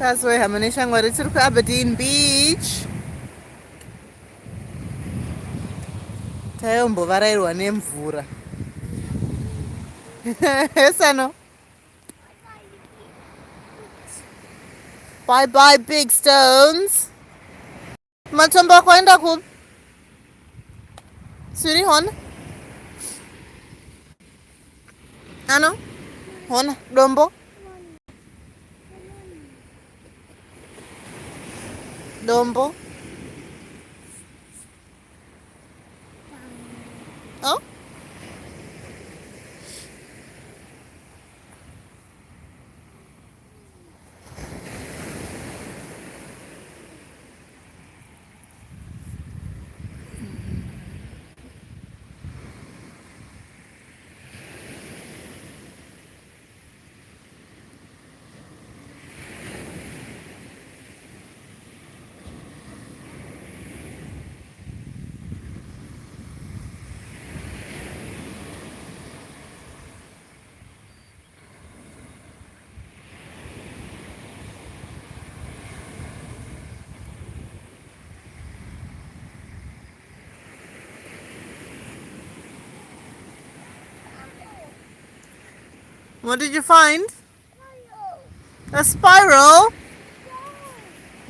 That's where Hamanisha ngwari tiri ku Aberdeen Beach. Tayombovarairwa nemvura. Esano. Bye bye big stones. Matombo kwaenda ku. Sweetie hon. Ano? Hon dombo. Dombo. Oh? What did you find? A spiral?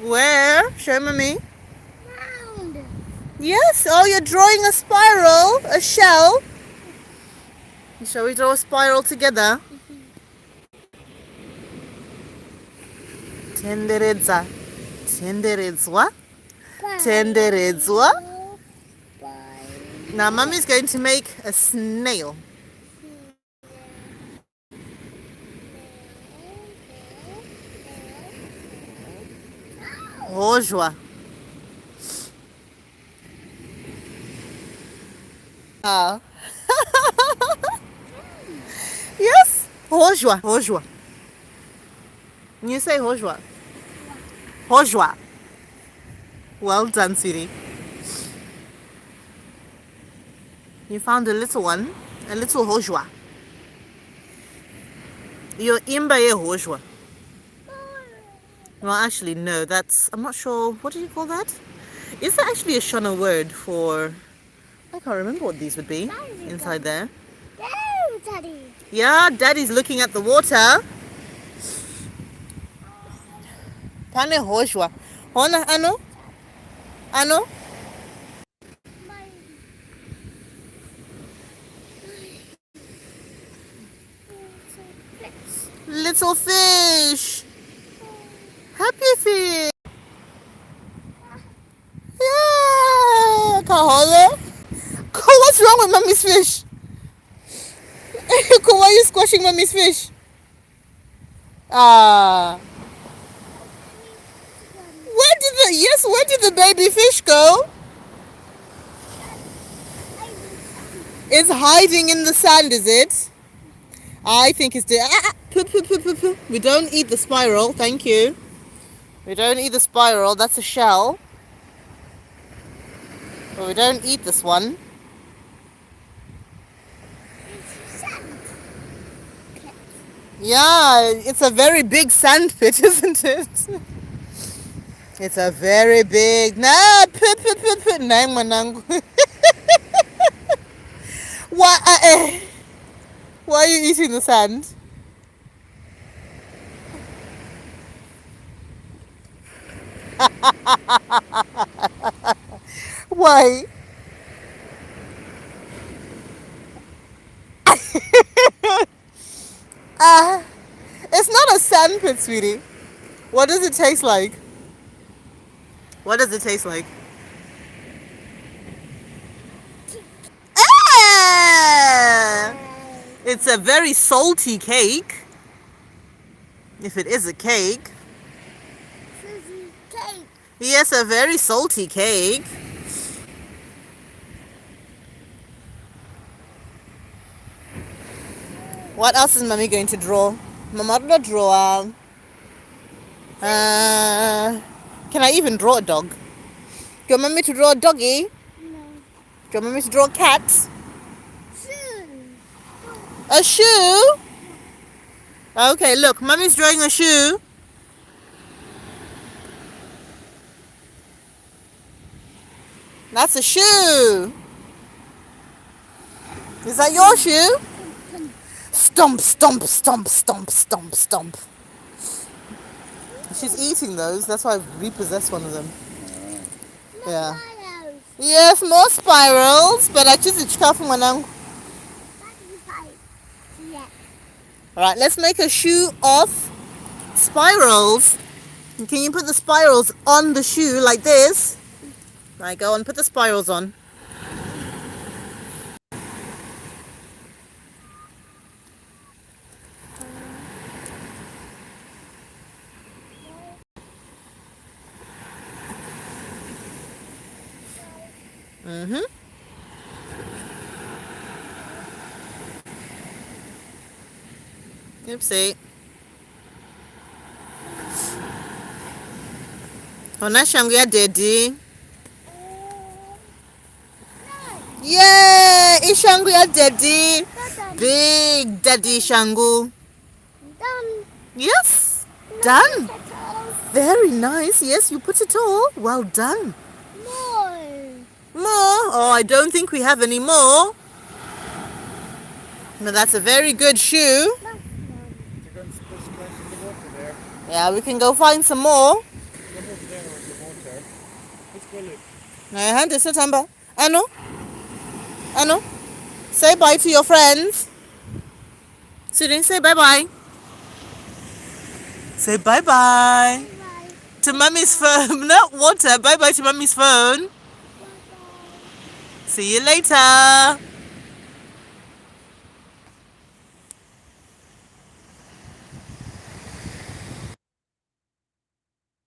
Where? Show me. Round. Yes, oh, you're drawing a spiral, a shell. Shall we draw a spiral together? Tenderedzwa. Tenderedzwa. Tenderedzwa. Now, Mummy's going to make a snail. Rojwa. Ah. Yes. Rojwa. Rojwa. You say Rojwa. Rojwa. Well done, sweetie. You found a little one. A little Rojwa. Your imba ye Rojwa. Well, actually, no. That's... I'm not sure. What do you call that? Is that actually a Shona word for... I can't remember what these would be inside there. Daddy. Yeah, Daddy's looking at the water. Pane Rojwa. Hona, ano? Ano? Little fish. Happy fish. Yeah. Kahole. What's wrong with Mommy's fish? Why are you squashing Mommy's fish? Ah. Where did the baby fish go? It's hiding in the sand, is it? I think it's... We don't eat the spiral, thank you. We don't eat the spiral, that's a shell. But we don't eat this one. Yeah, it's a very big sand pit, isn't it? It's a very big... Nah, Why are you eating the sand? Why? It's not a sand pit, sweetie. What does it taste like? What does it taste like? Ah! It's a very salty cake. If it is a cake. Cake. Yes, a very salty cake. What else is Mommy going to draw? Mama will draw. Can I even draw a dog? Do you want Mommy to draw a doggy? No. Do you want Mommy to draw a cat? Shoe. A shoe? Okay, look, Mommy's drawing a shoe. That's a shoe. Is that your shoe? Stomp, stomp, stomp, stomp, stomp, stomp. She's eating those. That's why I repossessed one of them. Yeah. Yes, more spirals. But I choose to careful when I'm. Yeah. Alright, let's make a shoe of spirals. Can you put the spirals on the shoe like this? Right, go on, put the spirals on. Mm-hmm. Oopsie. Ona shangu ya daddy. Yay! Ishangu ya daddy. Big daddy shangu. Done. Yes. Done. Very nice. Yes, you put it all. Well done. More. More? Oh, I don't think we have any more. No, that's a very good shoe. Yeah, we can go find some more. Hand is September. Anu? Anu? Say bye to your friends. Sudin, say bye-bye. Say bye-bye. To Mummy's phone. Not water. Bye-bye to Mummy's phone. See you later.